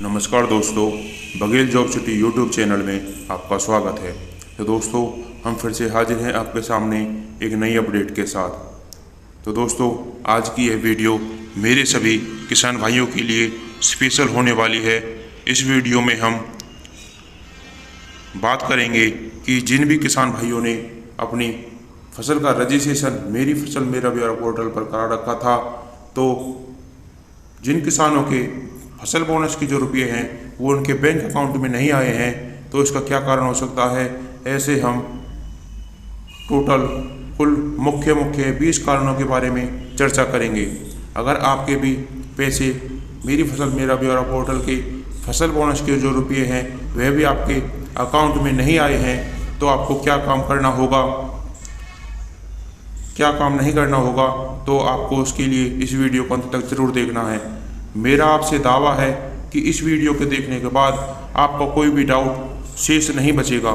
नमस्कार दोस्तों, Baghel job city YouTube channel में आपका स्वागत है। तो दोस्तों, हम फिर से हाजिर हैं आपके सामने एक नई अपडेट के साथ। तो दोस्तों, आज की यह वीडियो मेरे सभी किसान भाइयों के लिए स्पेशल होने वाली है। इस वीडियो में हम बात करेंगे कि जिन भी किसान भाइयों ने अपनी फसल का रजिस्ट्रेशन मेरी फसल मेरा ब्यौरा पोर्टल पर करा रखा था, तो जिन किसानों के फसल बोनस के जो रुपये हैं वो उनके बैंक अकाउंट में नहीं आए हैं, तो इसका क्या कारण हो सकता है। ऐसे हम टोटल कुल मुख्य 20 कारणों के बारे में चर्चा करेंगे। अगर आपके भी पैसे मेरी फसल मेरा ब्यौरा पोर्टल के फसल बोनस के जो रुपये हैं वह भी आपके अकाउंट में नहीं आए हैं, तो आपको क्या काम करना होगा, क्या काम नहीं करना होगा, तो आपको उसके लिए इस वीडियो को अंत तक जरूर देखना है। मेरा आपसे दावा है कि इस वीडियो के देखने के बाद आपका कोई भी डाउट शेष नहीं बचेगा।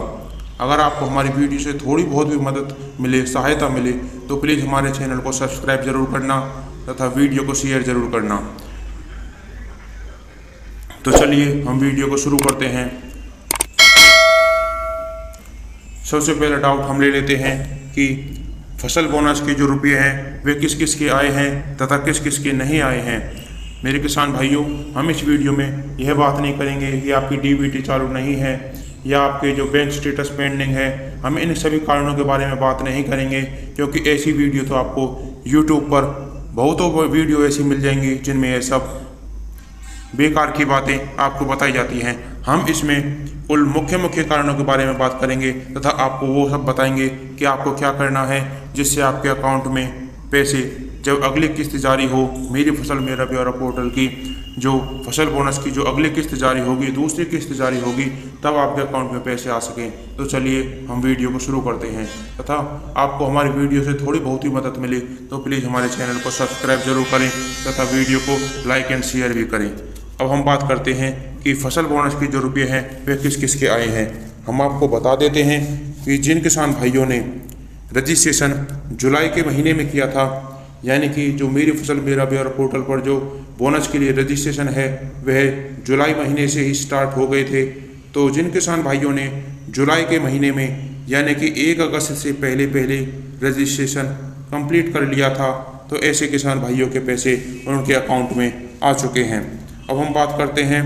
अगर आपको हमारी वीडियो से थोड़ी बहुत भी मदद मिले, सहायता मिले, तो प्लीज़ हमारे चैनल को सब्सक्राइब जरूर करना तथा वीडियो को शेयर जरूर करना। तो चलिए हम वीडियो को शुरू करते हैं। सबसे पहला डाउट हम ले लेते हैं कि फसल बोनस के जो रुपये हैं वे किस किस के आए हैं तथा किस किस के नहीं आए हैं। मेरे किसान भाइयों, हम इस वीडियो में यह बात नहीं करेंगे कि आपकी डीबीटी चालू नहीं है या आपके जो बैंक स्टेटस पेंडिंग है। हम इन सभी कारणों के बारे में बात नहीं करेंगे, क्योंकि ऐसी वीडियो तो आपको यूट्यूब पर बहुतों वीडियो ऐसी मिल जाएंगी जिनमें ये सब बेकार की बातें आपको बताई जाती हैं। हम इसमें कुल मुख्य कारणों के बारे में बात करेंगे तथा आपको वो सब बताएंगे कि आपको क्या करना है, जिससे आपके अकाउंट में पैसे जब अगली किस्त जारी हो मेरी फसल मेरा ब्यौरा पोर्टल की जो फसल बोनस की जो अगली किस्त जारी होगी, दूसरी किस्त जारी होगी, तब आपके अकाउंट में पैसे आ सकें। तो चलिए हम वीडियो को शुरू करते हैं। तथा आपको हमारी वीडियो से थोड़ी बहुत ही मदद मिले तो प्लीज़ हमारे चैनल को सब्सक्राइब जरूर करें तथा वीडियो को लाइक एंड शेयर भी करें। अब हम बात करते हैं कि फसल बोनस के जो रुपये हैं वे किस किस के आए हैं। हम आपको बता देते हैं कि जिन किसान भाइयों ने रजिस्ट्रेशन जुलाई के महीने में किया था, यानी कि जो मेरी फसल मेरा ब्यौरा पोर्टल पर जो बोनस के लिए रजिस्ट्रेशन है वह जुलाई महीने से ही स्टार्ट हो गए थे, तो जिन किसान भाइयों ने जुलाई के महीने में यानी कि 1 अगस्त से पहले रजिस्ट्रेशन कंप्लीट कर लिया था, तो ऐसे किसान भाइयों के पैसे उनके अकाउंट में आ चुके हैं। अब हम बात करते हैं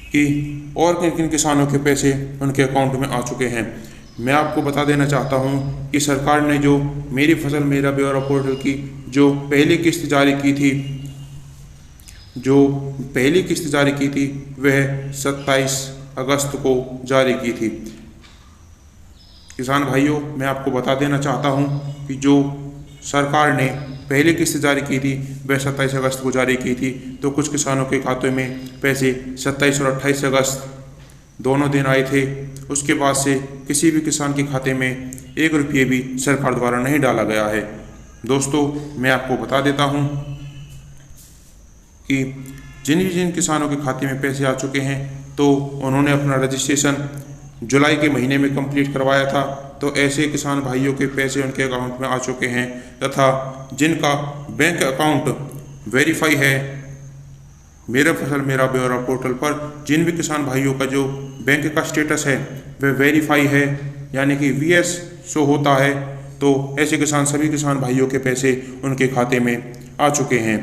कि और किन किन किसानों के पैसे उनके अकाउंट में आ चुके हैं। मैं आपको बता देना चाहता हूं कि सरकार ने जो मेरी फसल मेरा ब्यौरा पोर्टल की जो पहली किस्त जारी की थी वह 27 अगस्त को जारी की थी। किसान भाइयों, मैं आपको बता देना चाहता हूं कि जो सरकार ने पहली किस्त जारी की थी वह 27 अगस्त को जारी की थी, तो कुछ किसानों के खाते में पैसे 27 और 28 अगस्त दोनों दिन आए थे। उसके बाद से किसी भी किसान के खाते में 1 रुपये भी सरकार द्वारा नहीं डाला गया है। दोस्तों, मैं आपको बता देता हूं कि जिन किसानों के खाते में पैसे आ चुके हैं तो उन्होंने अपना रजिस्ट्रेशन जुलाई के महीने में कंप्लीट करवाया था, तो ऐसे किसान भाइयों के पैसे उनके अकाउंट में आ चुके हैं। तथा जिनका बैंक अकाउंट वेरीफाई है मेरा फसल मेरा ब्यौरा पोर्टल पर, जिन भी किसान भाइयों का जो बैंक का स्टेटस है वह वेरीफाई है यानी कि VS शो होता है, तो ऐसे सभी किसान भाइयों के पैसे उनके खाते में आ चुके हैं।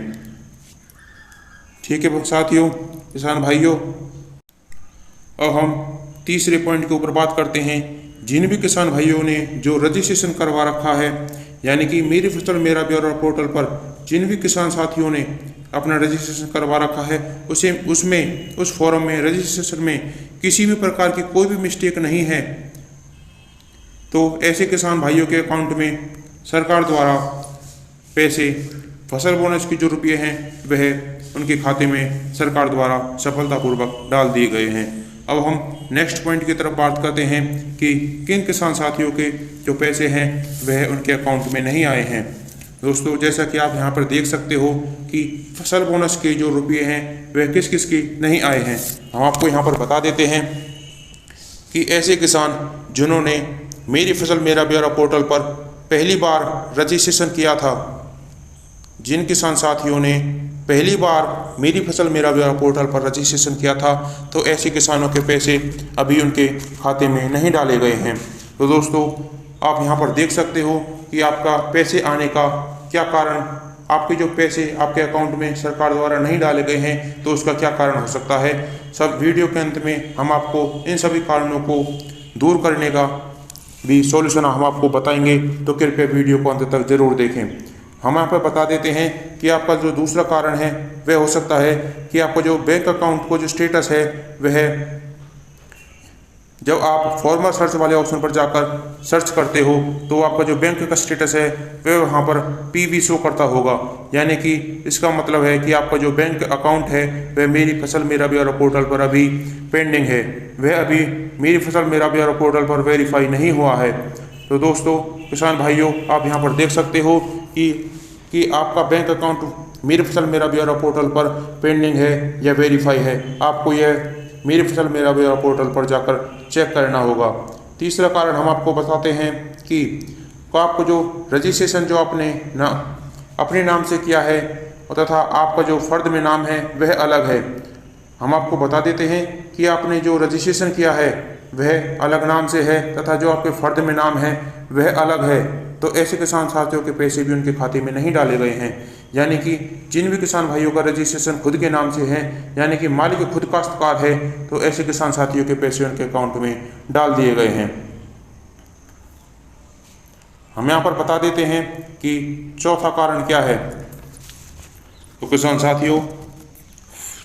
ठीक है साथियों, किसान भाइयों, अब हम तीसरे पॉइंट के ऊपर बात करते हैं। जिन भी किसान भाइयों ने जो रजिस्ट्रेशन करवा रखा है, यानी कि मेरी फसल मेरा ब्यौरा पोर्टल पर जिन भी किसान साथियों ने अपना रजिस्ट्रेशन करवा रखा है उस फॉर्म में रजिस्ट्रेशन में किसी भी प्रकार की कोई भी मिस्टेक नहीं है, तो ऐसे किसान भाइयों के अकाउंट में सरकार द्वारा पैसे फसल बोनस के जो रुपये हैं वह उनके खाते में सरकार द्वारा सफलतापूर्वक डाल दिए गए हैं। अब हम नेक्स्ट पॉइंट की तरफ बात करते हैं कि किन किसान साथियों के जो पैसे हैं वह उनके अकाउंट में नहीं आए हैं। दोस्तों, जैसा कि आप यहाँ पर देख सकते हो कि फसल बोनस के जो रुपये हैं वह किस किस के नहीं आए हैं। हम आपको यहाँ पर बता देते हैं कि ऐसे किसान जिन्होंने मेरी फसल मेरा ब्यौरा पोर्टल पर पहली बार रजिस्ट्रेशन किया था, जिन किसान साथियों ने पहली बार मेरी फसल मेरा ब्यौरा पोर्टल पर रजिस्ट्रेशन किया था, तो ऐसे किसानों के पैसे अभी उनके खाते में नहीं डाले गए हैं। तो दोस्तों, आप यहाँ पर देख सकते हो कि आपका पैसे आने का क्या कारण, आपके जो पैसे आपके अकाउंट में सरकार द्वारा नहीं डाले गए हैं, तो उसका क्या कारण हो सकता है। सब वीडियो के अंत में हम आपको इन सभी कारणों को दूर करने का भी सॉल्यूशन हम आपको बताएंगे, तो कृपया वीडियो को अंत तक जरूर देखें। हम यहाँ पर बता देते हैं कि आपका जो दूसरा कारण है वह हो सकता है कि आपका जो बैंक अकाउंट को जो स्टेटस है वह, जब आप फॉर्मर सर्च वाले ऑप्शन पर जाकर सर्च करते हो तो आपका जो बैंक का स्टेटस है वह वहाँ पर PV शो करता होगा। यानी कि इसका मतलब है कि आपका जो बैंक अकाउंट है वह मेरी फसल मेरा ब्यौरा पोर्टल पर अभी पेंडिंग है, वह अभी मेरी फसल मेरा ब्यौरा पोर्टल पर वेरीफाई नहीं हुआ है। तो दोस्तों, किसान भाइयों, आप यहाँ पर देख सकते हो कि आपका बैंक अकाउंट मेरी फसल मेरा ब्यौरा पोर्टल पर पेंडिंग है या वेरीफाई है। आपको यह मेरी फसल मेरा ब्यौरा पोर्टल पर जाकर चेक करना होगा। तीसरा कारण हम आपको बताते हैं कि आपको जो रजिस्ट्रेशन जो आपने अपने नाम से किया है तथा आपका जो फर्द में नाम है वह अलग है। हम आपको बता देते हैं कि आपने जो रजिस्ट्रेशन किया है वह अलग नाम से है तथा जो आपके फर्द में नाम है वह अलग है। तो ऐसे किसान साथियों के पैसे भी उनके खाते में नहीं डाले गए हैं। यानी कि जिन भी किसान भाइयों का रजिस्ट्रेशन खुद के नाम से है, यानी कि मालिक खुद काश्तकार है, तो ऐसे किसान साथियों के पैसे उनके अकाउंट में डाल दिए गए हैं। हम यहाँ पर बता देते हैं कि चौथा कारण क्या है। तो किसान साथियों,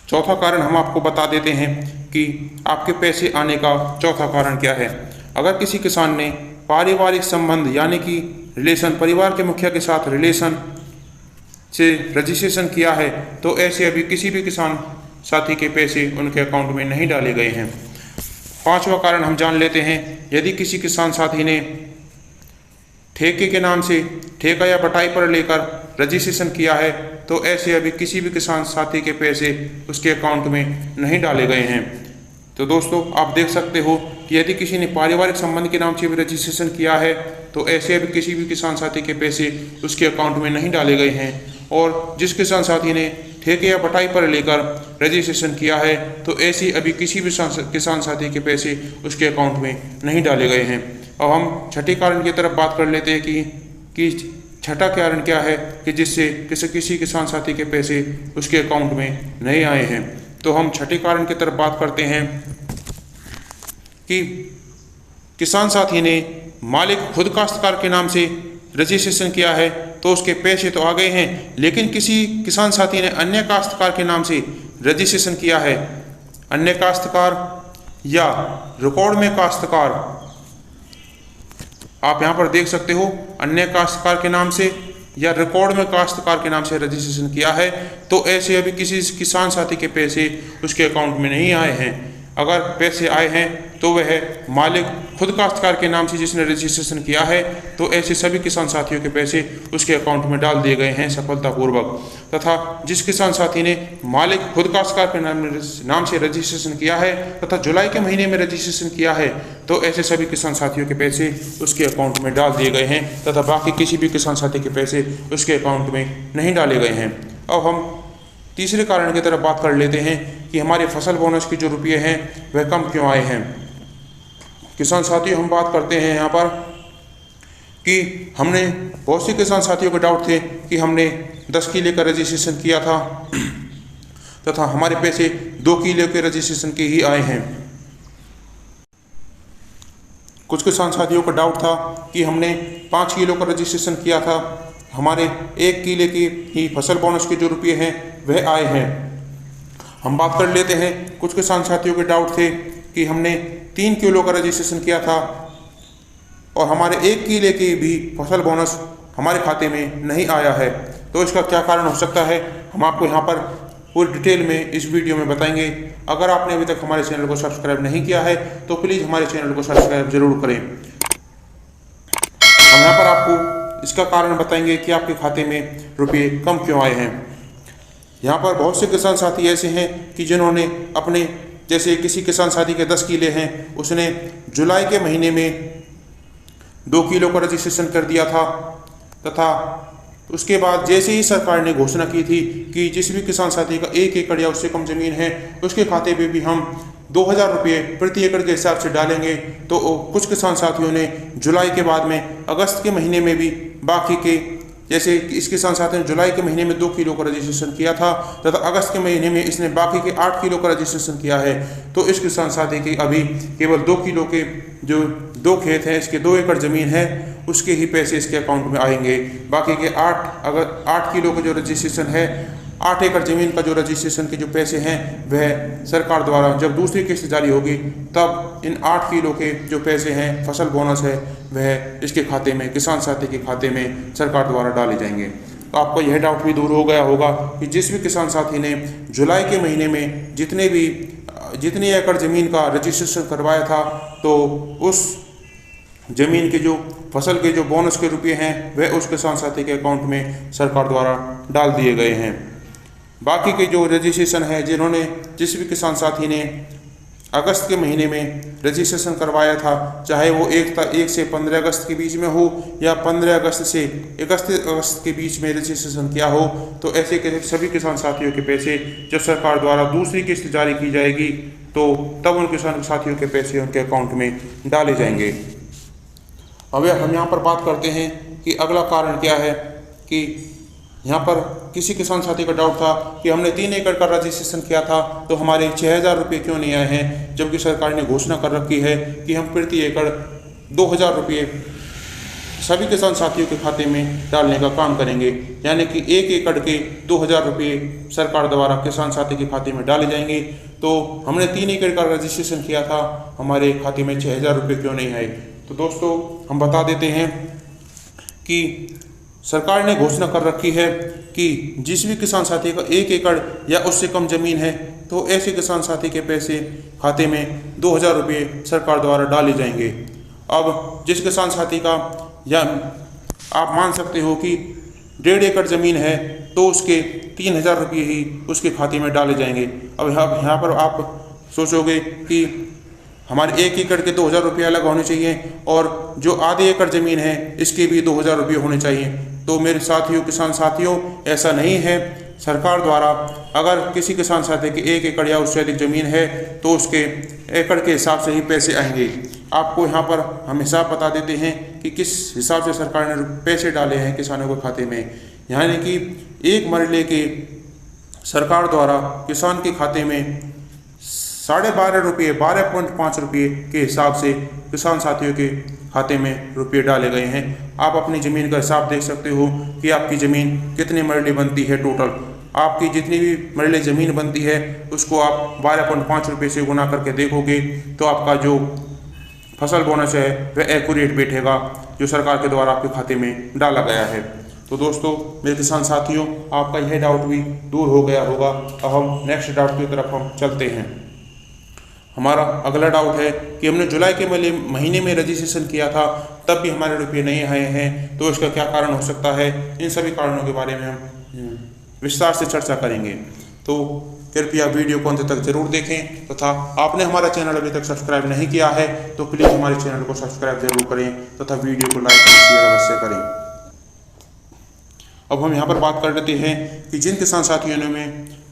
चौथा कारण हम आपको बता देते हैं कि आपके पैसे आने का चौथा कारण क्या है। अगर किसी किसान ने पारिवारिक संबंध यानी कि रिलेशन, परिवार के मुखिया के साथ रिलेशन से रजिस्ट्रेशन किया है, तो ऐसे अभी किसी भी किसान साथी के पैसे उनके अकाउंट में नहीं डाले गए हैं। पांचवा कारण हम जान लेते हैं। यदि किसी किसान साथी ने ठेके के नाम से ठेका या बटाई पर लेकर रजिस्ट्रेशन किया है, तो ऐसे अभी किसी भी किसान साथी के पैसे उसके अकाउंट में नहीं डाले गए हैं। तो दोस्तों, आप देख सकते हो कि यदि किसी ने पारिवारिक संबंध के नाम से भी रजिस्ट्रेशन किया है, तो ऐसे अभी किसी भी किसान साथी के पैसे उसके अकाउंट में नहीं डाले गए हैं। और जिस किसान साथी ने ठेके या बटाई पर लेकर रजिस्ट्रेशन किया है, तो ऐसे अभी किसी भी किसान साथी के पैसे उसके अकाउंट में नहीं डाले गए हैं। अब हम छठे कारण की तरफ बात कर लेते हैं कि छठा कारण क्या है कि जिससे किसी किसान साथी के पैसे उसके अकाउंट में नहीं आए हैं। तो हम छठे कारण की तरफ बात करते हैं कि किसान साथी ने मालिक खुद काश्तकार के नाम से रजिस्ट्रेशन किया है, तो उसके पैसे तो आ गए हैं, लेकिन किसी किसान साथी ने अन्य काश्तकार के नाम से रजिस्ट्रेशन किया है। अन्य काश्तकार या रिकॉर्ड में काश्तकार, आप यहाँ पर देख सकते हो, अन्य काश्तकार के नाम से या रिकॉर्ड में काश्तकार के नाम से रजिस्ट्रेशन किया है, तो ऐसे अभी किसी किसान साथी के पैसे उसके अकाउंट में नहीं आए हैं। अगर पैसे आए हैं तो वह मालिक खुद काश्तकार के नाम से जिसने रजिस्ट्रेशन किया है, तो ऐसे सभी किसान साथियों के पैसे उसके अकाउंट में डाल दिए गए हैं सफलतापूर्वक। तथा जिस किसान साथी ने मालिक खुद काश्तकार के नाम से रजिस्ट्रेशन किया है तथा जुलाई के महीने में रजिस्ट्रेशन किया है, तो ऐसे सभी किसान साथियों के पैसे उसके अकाउंट में डाल दिए गए हैं तथा बाकी किसी भी किसान साथी के पैसे उसके अकाउंट में नहीं डाले गए हैं। अब हम तीसरे कारण की तरफ बात कर लेते हैं कि हमारे फसल बोनस के जो रुपये हैं वह कम क्यों आए हैं। किसान साथियों, हम बात करते हैं यहाँ पर कि हमने बहुत से किसान साथियों के डाउट थे कि हमने 10 किले का रजिस्ट्रेशन किया था तथा हमारे पैसे 2 किले के रजिस्ट्रेशन के ही आए हैं। कुछ किसान साथियों का डाउट था कि हमने 5 किलो का रजिस्ट्रेशन किया था, हमारे 1 किले की ही फसल बोनस के जो रुपये हैं वह आए हैं। हम बात कर लेते हैं, कुछ किसान साथियों के डाउट थे कि हमने 3 किलो का रजिस्ट्रेशन किया था और हमारे 1 किले की भी फसल बोनस हमारे खाते में नहीं आया है, तो इसका क्या कारण हो सकता है, हम आपको यहाँ पर पूरी डिटेल में इस वीडियो में बताएंगे। अगर आपने अभी तक हमारे चैनल को सब्सक्राइब नहीं किया है तो प्लीज़ हमारे चैनल को सब्सक्राइब जरूर करें। हम यहाँ पर आपको इसका कारण बताएंगे कि आपके खाते में रुपये कम क्यों आए हैं। यहाँ पर बहुत से किसान साथी ऐसे हैं कि जिन्होंने अपने, जैसे किसी किसान साथी के 10 किले हैं, उसने जुलाई के महीने में 2 किलो का रजिस्ट्रेशन कर दिया था तथा उसके बाद जैसे ही सरकार ने घोषणा की थी कि जिस भी किसान साथी का 1 एकड़ या उससे कम ज़मीन है उसके खाते पे भी हम 2000 रुपये प्रति एकड़ के हिसाब से डालेंगे, तो कुछ किसान साथियों ने जुलाई के बाद में अगस्त के महीने में भी बाकी के, जैसे इस किसान साथी ने जुलाई के महीने में 2 किलो का रजिस्ट्रेशन किया था तथा अगस्त के महीने में इसने बाकी के 8 किलो का रजिस्ट्रेशन किया है, तो इस किसान साथी की अभी केवल 2 किलो के जो 2 खेत हैं, इसके 2 एकड़ ज़मीन है, उसके ही पैसे इसके अकाउंट में आएंगे। बाकी के 8 किलो का जो रजिस्ट्रेशन है, 8 एकड़ ज़मीन का जो रजिस्ट्रेशन के जो पैसे हैं वह सरकार द्वारा जब दूसरी किस्त जारी होगी तब इन 8 किलो के जो पैसे हैं फसल बोनस है वह इसके खाते में, किसान साथी के खाते में सरकार द्वारा डाले जाएंगे। तो आपको यह डाउट भी दूर हो गया होगा कि जिस भी किसान साथी ने जुलाई के महीने में जितनी एकड़ ज़मीन का रजिस्ट्रेशन करवाया था तो उस ज़मीन के जो फसल के जो बोनस के रुपये हैं वह उस किसान साथी के अकाउंट में सरकार द्वारा डाल दिए गए हैं। बाकी के जो रजिस्ट्रेशन है, जिस भी किसान साथी ने अगस्त के महीने में रजिस्ट्रेशन करवाया था, चाहे वो 1 से 15 अगस्त के बीच में हो या 15 अगस्त से 31 अगस्त के बीच में रजिस्ट्रेशन किया हो, तो ऐसे के सभी किसान साथियों के पैसे जब सरकार द्वारा दूसरी किस्त जारी की जाएगी तो तब उन किसान साथियों के पैसे उनके अकाउंट में डाले जाएंगे। अब हम यहाँ पर बात करते हैं कि अगला कारण क्या है कि यहाँ पर किसी किसान साथी का डाउट था कि हमने 3 एकड़ का रजिस्ट्रेशन किया था तो हमारे 6000 रुपये क्यों नहीं आए हैं, जबकि सरकार ने घोषणा कर रखी है कि हम प्रति एकड़ 2000 रुपये सभी किसान साथियों के खाते में डालने का काम करेंगे, यानी कि 1 एकड़ के 2000 रुपये सरकार द्वारा किसान साथी के खाते में डाले जाएंगे। तो हमने 3 एकड़ का रजिस्ट्रेशन किया था, हमारे खाते में 6000 रुपये क्यों नहीं आए। तो दोस्तों हम बता देते हैं कि सरकार ने घोषणा कर रखी है कि जिस भी किसान साथी का 1 एकड़ या उससे कम ज़मीन है तो ऐसे किसान साथी के पैसे खाते में 2000 रुपये सरकार द्वारा डाले जाएंगे। अब जिस किसान साथी का, या आप मान सकते हो कि 1.5 एकड़ ज़मीन है तो उसके 3000 रुपये ही उसके खाते में डाले जाएंगे। अब यहाँ पर आप सोचोगे कि हमारे 1 एकड़ के 2000 रुपये अलग होने चाहिए और जो आधे एकड़ ज़मीन है इसके भी 2000 रुपये होने चाहिए। तो मेरे साथियों, किसान साथियों, ऐसा नहीं है। सरकार द्वारा अगर किसी किसान साथी के 1 एकड़ या उससे अधिक ज़मीन है तो उसके एकड़ के हिसाब से ही पैसे आएंगे। आपको यहाँ पर हम हिसाब बता देते हैं कि किस हिसाब से सरकार ने पैसे डाले हैं किसानों के खाते में, यानी कि 1 मरले के सरकार द्वारा किसान के खाते में 12.5 रुपये, 12.5 रुपये के हिसाब से किसान साथियों के खाते में रुपये डाले गए हैं। आप अपनी ज़मीन का हिसाब देख सकते हो कि आपकी ज़मीन कितने मरले बनती है। टोटल आपकी जितनी भी मरले ज़मीन बनती है उसको आप 12.5 रुपये से गुना करके देखोगे तो आपका जो फसल बोनस है वह एक्यूरेट बैठेगा जो सरकार के द्वारा आपके खाते में डाला गया है। तो दोस्तों, मेरे किसान साथियों, आपका यह डाउट भी दूर हो गया होगा। अब हम नेक्स्ट डाउट की तरफ हम चलते हैं। हमारा अगला डाउट है कि हमने जुलाई के महीने में रजिस्ट्रेशन किया था तब भी हमारे रुपये नहीं आए हैं, तो इसका क्या कारण हो सकता है। इन सभी कारणों के बारे में हम विस्तार से चर्चा करेंगे। तो कृपया वीडियो को अंत तक जरूर देखें तथा आपने हमारा चैनल अभी तक सब्सक्राइब नहीं किया है तो प्लीज़ हमारे चैनल को सब्सक्राइब जरूर करें तथा वीडियो को लाइक और शेयर अवश्य करें। अब हम यहाँ पर बात कर लेते हैं कि जिन किसान साथियों ने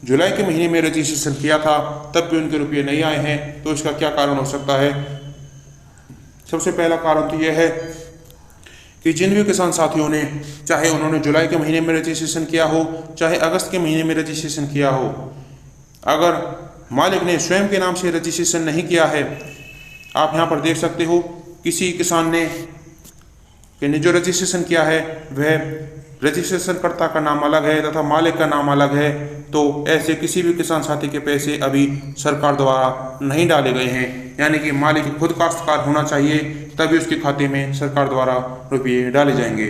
जुलाई के महीने में रजिस्ट्रेशन किया था तब भी उनके रुपये नहीं आए हैं, तो इसका क्या कारण हो सकता है। सबसे पहला कारण तो यह है कि जिन भी किसान साथियों ने, चाहे उन्होंने जुलाई के महीने में रजिस्ट्रेशन किया हो चाहे अगस्त के महीने में रजिस्ट्रेशन किया हो, अगर मालिक ने स्वयं के नाम से रजिस्ट्रेशन नहीं किया है, आप यहाँ पर देख सकते हो किसी किसान ने जो रजिस्ट्रेशन किया है वह रजिस्ट्रेशन कर्ता का नाम अलग है तथा मालिक का नाम अलग है, तो ऐसे किसी भी किसान साथी के पैसे अभी सरकार द्वारा नहीं डाले गए हैं, यानी कि मालिक खुद काश्तकार होना चाहिए तभी उसके खाते में सरकार द्वारा रुपये डाले जाएंगे।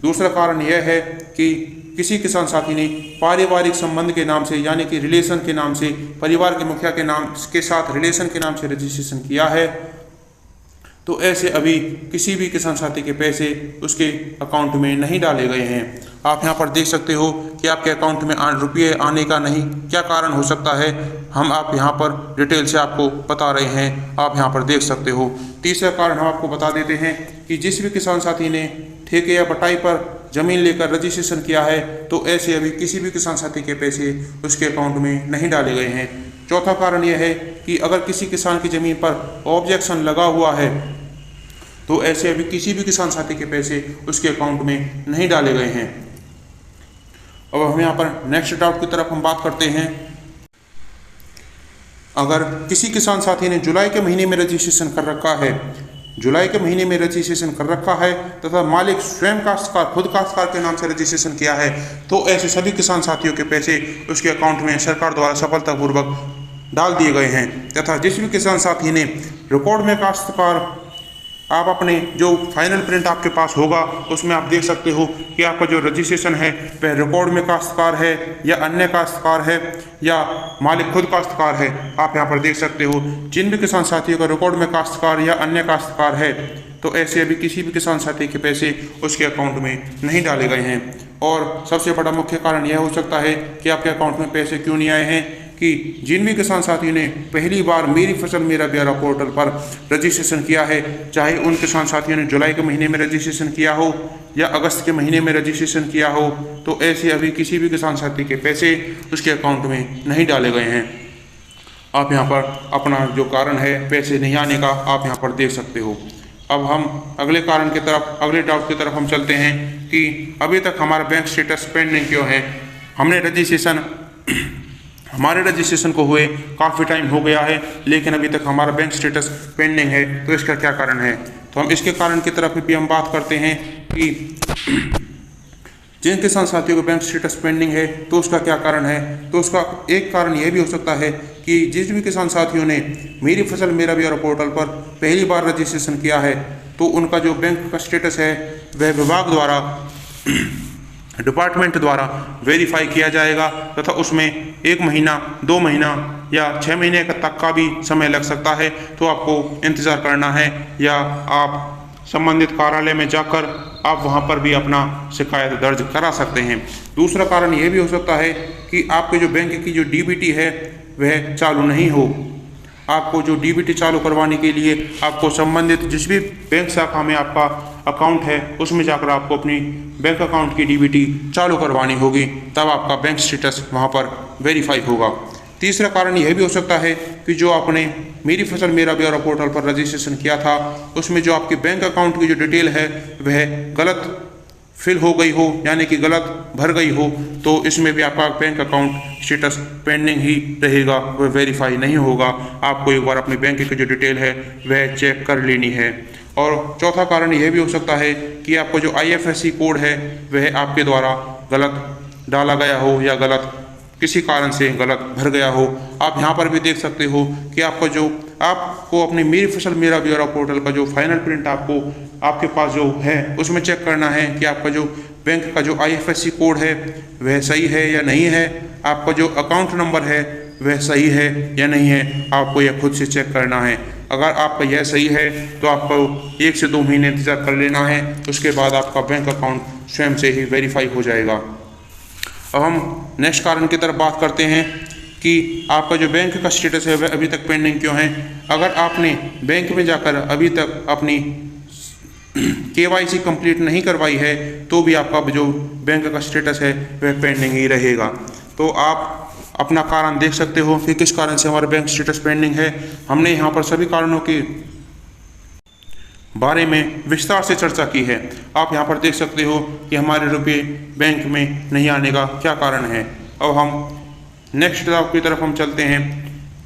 दूसरा कारण यह है कि किसी किसान साथी ने पारिवारिक संबंध के नाम से, यानी कि रिलेशन के नाम से, परिवार के मुखिया के नाम के साथ रिलेशन के नाम से रजिस्ट्रेशन किया है, तो ऐसे अभी किसी भी किसान साथी के पैसे उसके अकाउंट में नहीं डाले गए हैं। आप यहाँ पर देख सकते हो कि आपके अकाउंट में रुपये आने का नहीं क्या कारण हो सकता है, हम आप यहाँ पर डिटेल से आपको बता रहे हैं, आप यहाँ पर देख सकते हो। तीसरा कारण हम आपको बता देते हैं कि जिस भी किसान साथी ने ठेके या बटाई पर ज़मीन लेकर रजिस्ट्रेशन किया है तो ऐसे अभी किसी भी किसान साथी के पैसे उसके अकाउंट में नहीं डाले गए हैं। चौथा कारण यह है कि अगर किसी किसान की ज़मीन पर ऑब्जेक्शन लगा हुआ है तो ऐसे अभी किसी भी किसान साथी के पैसे उसके अकाउंट में नहीं डाले गए हैं। अब हम यहाँ पर नेक्स्ट डाउट की तरफ हम बात करते हैं। अगर किसी किसान साथी ने जुलाई के महीने में रजिस्ट्रेशन कर रखा है, जुलाई के महीने में रजिस्ट्रेशन कर रखा है तथा मालिक स्वयं काश्तकार खुद काश्तकार के नाम से रजिस्ट्रेशन किया है तो ऐसे सभी किसान साथियों के पैसे उसके अकाउंट में सरकार द्वारा सफलतापूर्वक डाल दिए गए हैं। तथा जिस भी किसान साथी ने रिकॉर्ड में काश्तकार, आप अपने जो फाइनल प्रिंट आपके पास होगा उसमें आप देख सकते हो कि आपका जो रजिस्ट्रेशन है वह रिकॉर्ड में काश्तकार है या अन्य काश्तकार है या मालिक खुद काश्तकार है। आप यहाँ पर देख सकते हो जिन भी किसान साथियों का रिकॉर्ड में काश्तकार या अन्य काश्तकार है तो ऐसे अभी किसी भी किसान साथी के पैसे उसके अकाउंट में नहीं डाले गए हैं। और सबसे बड़ा मुख्य कारण यह हो सकता है कि आपके अकाउंट में पैसे क्यों नहीं आए हैं कि जिन भी किसान साथी ने पहली बार मेरी फसल मेरा ब्यौरा पोर्टल पर रजिस्ट्रेशन किया है, चाहे उन किसान साथियों ने जुलाई के महीने में रजिस्ट्रेशन किया हो या अगस्त के महीने में रजिस्ट्रेशन किया हो, तो ऐसे अभी किसी भी किसान साथी के पैसे उसके अकाउंट में नहीं डाले गए हैं। आप यहाँ पर अपना जो कारण है पैसे नहीं आने का आप यहाँ पर देख सकते हो। अब हम अगले कारण की तरफ, अगले डाउट की तरफ हम चलते हैं कि अभी तक हमारा बैंक स्टेटस पेंडिंग क्यों है। हमारे रजिस्ट्रेशन को हुए काफ़ी टाइम हो गया है लेकिन अभी तक हमारा बैंक स्टेटस पेंडिंग है, तो इसका क्या कारण है। तो हम इसके कारण की तरफ भी हम बात करते हैं कि जिन किसान साथियों का बैंक स्टेटस पेंडिंग है तो उसका क्या कारण है। तो उसका एक कारण यह भी हो सकता है कि जिस भी किसान साथियों ने मेरी फसल मेरा ब्यौरा पोर्टल पर पहली बार रजिस्ट्रेशन किया है तो उनका जो बैंक का स्टेटस है वह विभाग द्वारा, डिपार्टमेंट द्वारा वेरीफाई किया जाएगा तथा उसमें 1 महीना 2 महीना या 6 महीने तक का भी समय लग सकता है। तो आपको इंतज़ार करना है या आप संबंधित कार्यालय में जाकर आप वहां पर भी अपना शिकायत दर्ज करा सकते हैं। दूसरा कारण यह भी हो सकता है कि आपके जो बैंक की जो डीबीटी है वह चालू नहीं हो। आपको जो डीबीटी चालू करवाने के लिए आपको संबंधित जिस भी बैंक शाखा में आपका अकाउंट है उसमें जाकर आपको अपनी बैंक अकाउंट की डीबीटी चालू करवानी होगी, तब आपका बैंक स्टेटस वहां पर वेरीफाई होगा। तीसरा कारण यह भी हो सकता है कि जो आपने मेरी फसल मेरा ब्यौरा पोर्टल पर रजिस्ट्रेशन किया था उसमें जो आपके बैंक अकाउंट की जो डिटेल है वह गलत फिल हो गई हो, यानी कि गलत भर गई हो, तो इसमें भी आपका बैंक अकाउंट स्टेटस पेंडिंग ही रहेगा, वह वेरीफाई नहीं होगा। आपको एक बार अपने बैंक की जो डिटेल है वह चेक कर लेनी है। और चौथा कारण यह भी हो सकता है कि आपको जो IFSC कोड है वह आपके द्वारा गलत डाला गया हो या गलत किसी कारण से गलत भर गया हो। आप यहाँ पर भी देख सकते हो कि आपको अपनी मेरी फसल मेरा ब्यौरा पोर्टल का जो फाइनल प्रिंट आपके पास जो है उसमें चेक करना है कि आपका जो बैंक का जो IFSC कोड है वह सही है या नहीं है, आपका जो अकाउंट नंबर है वह सही है या नहीं है, आपको यह खुद से चेक करना है। अगर आपका यह सही है तो आपको 1 से 2 महीने इंतज़ार कर लेना है, उसके बाद आपका बैंक अकाउंट स्वयं से ही वेरीफाई हो जाएगा। अब हम नेक्स्ट कारण की तरफ बात करते हैं कि आपका जो बैंक का स्टेटस है वह अभी तक पेंडिंग क्यों है। अगर आपने बैंक में जाकर अभी तक अपनी KYC कंप्लीट नहीं करवाई है तो भी आपका जो बैंक का स्टेटस है वह पेंडिंग ही रहेगा। तो आप अपना कारण देख सकते हो कि किस कारण से हमारा बैंक स्टेटस पेंडिंग है। हमने यहाँ पर सभी कारणों के बारे में विस्तार से चर्चा की है। आप यहाँ पर देख सकते हो कि हमारे रुपये बैंक में नहीं आने का क्या कारण है। अब हम नेक्स्ट डाउट की तरफ हम चलते हैं।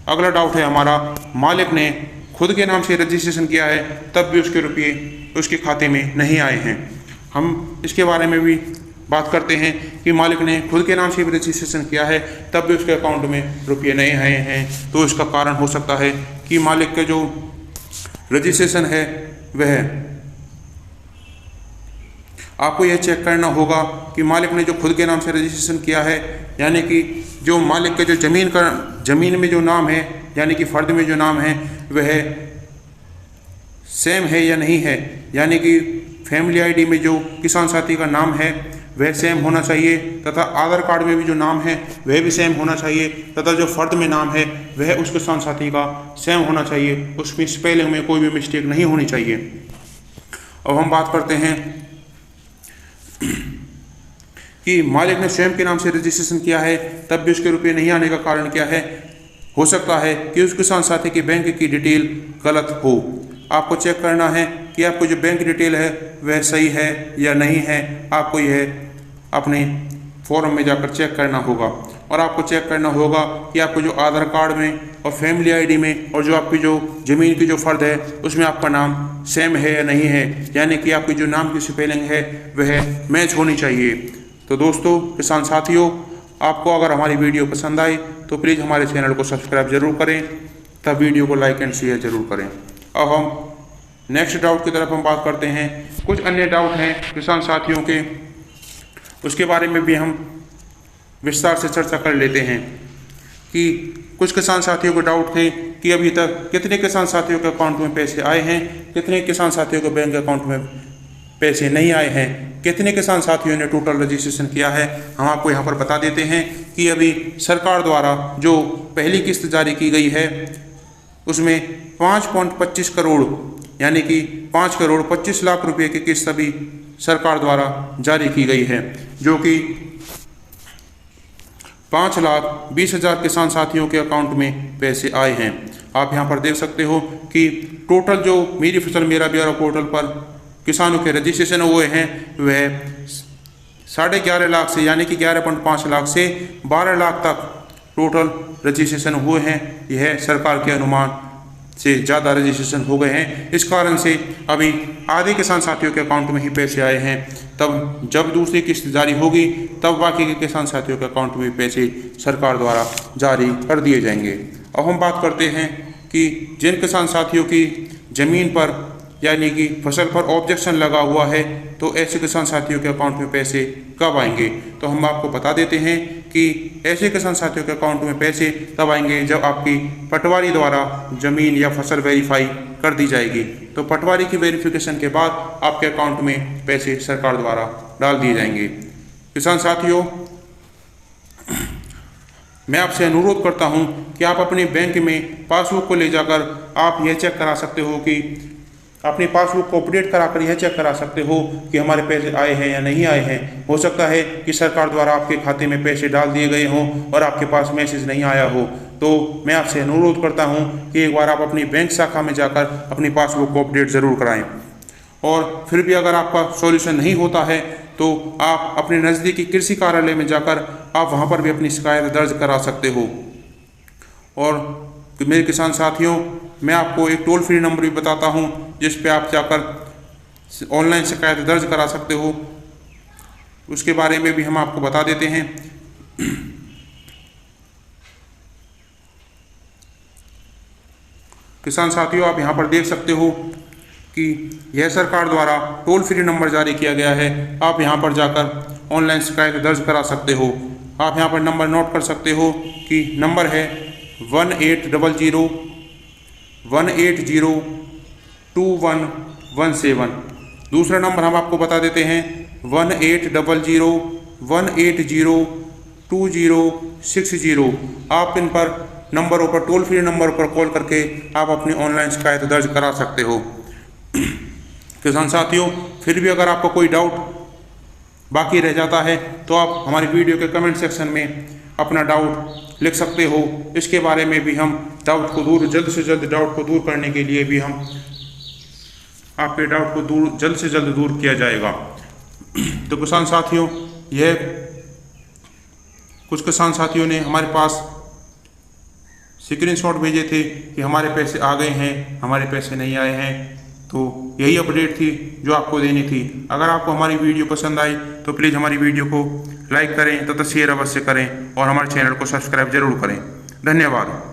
अगला डाउट है हमारा, मालिक ने खुद के नाम से रजिस्ट्रेशन किया है तब भी उसके रुपये उसके खाते में नहीं आए हैं। हम इसके बारे में भी बात करते हैं कि मालिक ने खुद के नाम से भी रजिस्ट्रेशन किया है तब भी उसके अकाउंट में रुपये नहीं आए हैं। तो इसका कारण हो सकता है कि मालिक का जो रजिस्ट्रेशन है वह, आपको यह चेक करना होगा कि मालिक ने जो खुद के नाम से रजिस्ट्रेशन किया है, यानी कि जो मालिक का जो ज़मीन में जो नाम है, यानी कि फ़र्द में जो नाम है वह सेम है या नहीं है, यानी कि फैमिली ID में जो किसान साथी का नाम है वह सेम होना चाहिए तथा आधार कार्ड में भी जो नाम है वह भी सेम होना चाहिए तथा जो फ़र्द में नाम है वह उस किसान साथी का सेम होना चाहिए, उसमें स्पेलिंग में कोई भी मिस्टेक नहीं होनी चाहिए। अब हम बात करते हैं कि मालिक ने स्वयं के नाम से रजिस्ट्रेशन किया है तब भी उसके रुपये नहीं आने का कारण क्या है? हो सकता है कि उस किसान साथी की बैंक की डिटेल गलत हो। आपको चेक करना है कि आपको जो बैंक डिटेल है वह सही है या नहीं है। आपको यह अपने फॉर्म में जाकर चेक करना होगा और आपको चेक करना होगा कि आपको जो आधार कार्ड में और फैमिली आईडी में और जो आपकी जो ज़मीन की जो फ़र्द है उसमें आपका नाम सेम है या नहीं है, यानी कि आपकी जो नाम की स्पेलिंग है वह मैच होनी चाहिए। तो दोस्तों, किसान साथियों, आपको अगर हमारी वीडियो पसंद आए तो प्लीज़ हमारे चैनल को सब्सक्राइब ज़रूर करें, तब वीडियो को लाइक एंड शेयर ज़रूर करें। अब हम नेक्स्ट डाउट की तरफ हम बात करते हैं। कुछ अन्य डाउट हैं किसान साथियों के, उसके बारे में भी हम विस्तार से चर्चा कर लेते हैं कि कुछ किसान साथियों को डाउट थे कि अभी तक कितने किसान साथियों के अकाउंट में पैसे आए हैं, कितने किसान साथियों के बैंक अकाउंट में पैसे नहीं आए हैं, कितने किसान साथियों ने टोटल रजिस्ट्रेशन किया है। हम आपको यहाँ पर बता देते हैं कि अभी सरकार द्वारा जो पहली किस्त जारी की गई है उसमें 5.25 करोड़ यानी कि 5 करोड़ 25 लाख रुपए की किस्त अभी सरकार द्वारा जारी की गई है, जो कि 5,20,000 किसान साथियों के अकाउंट में पैसे आए हैं। आप यहां पर देख सकते हो कि टोटल जो मेरी फसल मेरा ब्यौरा पोर्टल पर किसानों के रजिस्ट्रेशन हुए हैं वह 11.5 लाख से यानी कि 11.5 लाख से 12 लाख तक टोटल रजिस्ट्रेशन हुए हैं। यह सरकार के अनुमान से ज़्यादा रजिस्ट्रेशन हो गए हैं। इस कारण से अभी आधे किसान साथियों के अकाउंट में ही पैसे आए हैं। तब जब दूसरी किस्त जारी होगी तब बाकी के किसान साथियों के अकाउंट में पैसे सरकार द्वारा जारी कर दिए जाएंगे। अब हम बात करते हैं कि जिन किसान साथियों की ज़मीन पर यानी कि फसल पर ऑब्जेक्शन लगा हुआ है तो ऐसे किसान साथियों के अकाउंट में पैसे कब आएंगे। तो हम आपको बता देते हैं कि ऐसे किसान साथियों के अकाउंट में पैसे तब आएंगे जब आपकी पटवारी द्वारा ज़मीन या फसल वेरीफाई कर दी जाएगी। तो पटवारी की वेरिफिकेशन के बाद आपके अकाउंट में पैसे सरकार द्वारा डाल दिए जाएंगे। किसान साथियों, मैं आपसे अनुरोध करता हूं कि आप अपने बैंक में पासबुक को ले जाकर आप यह चेक करा सकते हो कि अपनी पासबुक को अपडेट कराकर यह चेक करा सकते हो कि हमारे पैसे आए हैं या नहीं आए हैं। हो सकता है कि सरकार द्वारा आपके खाते में पैसे डाल दिए गए हों और आपके पास मैसेज नहीं आया हो। तो मैं आपसे अनुरोध करता हूं कि एक बार आप अपनी बैंक शाखा में जाकर अपनी पासबुक को अपडेट ज़रूर कराएं। और फिर भी अगर आपका सॉल्यूशन नहीं होता है तो आप अपने नज़दीकी कृषि कार्यालय में जाकर आप वहाँ पर भी अपनी शिकायत दर्ज करा सकते हो। और मेरे किसान साथियों, मैं आपको एक टोल फ्री नंबर भी बताता हूं जिस पे आप जाकर ऑनलाइन शिकायत दर्ज करा सकते हो। उसके बारे में भी हम आपको बता देते हैं। किसान साथियों, आप यहां पर देख सकते हो कि यह सरकार द्वारा टोल फ्री नंबर जारी किया गया है। आप यहां पर जाकर ऑनलाइन शिकायत दर्ज करा सकते हो। आप यहां पर नंबर नोट कर सकते हो कि नंबर है 1800-180-2117। दूसरा नंबर हम आपको बता देते हैं 1800-180-2060। आप इन पर नंबरों पर टोल फ्री नंबर पर कॉल करके आप अपनी ऑनलाइन शिकायत दर्ज करा सकते हो। किसान साथियों, फिर भी अगर आपको कोई डाउट बाकी रह जाता है तो आप हमारी वीडियो के कमेंट सेक्शन में अपना डाउट लिख सकते हो। इसके बारे में भी हम डाउट को दूर जल्द से जल्द डाउट को दूर करने के लिए भी हम आपके डाउट को जल्द से जल्द दूर किया जाएगा। तो किसान साथियों, यह कुछ किसान साथियों ने हमारे पास स्क्रीनशॉट भेजे थे कि हमारे पैसे आ गए हैं, हमारे पैसे नहीं आए हैं। तो यही अपडेट थी जो आपको देनी थी। अगर आपको हमारी वीडियो पसंद आई तो प्लीज़ हमारी वीडियो को लाइक करें तथा शेयर अवश्य करें और हमारे चैनल को सब्सक्राइब जरूर करें। धन्यवाद।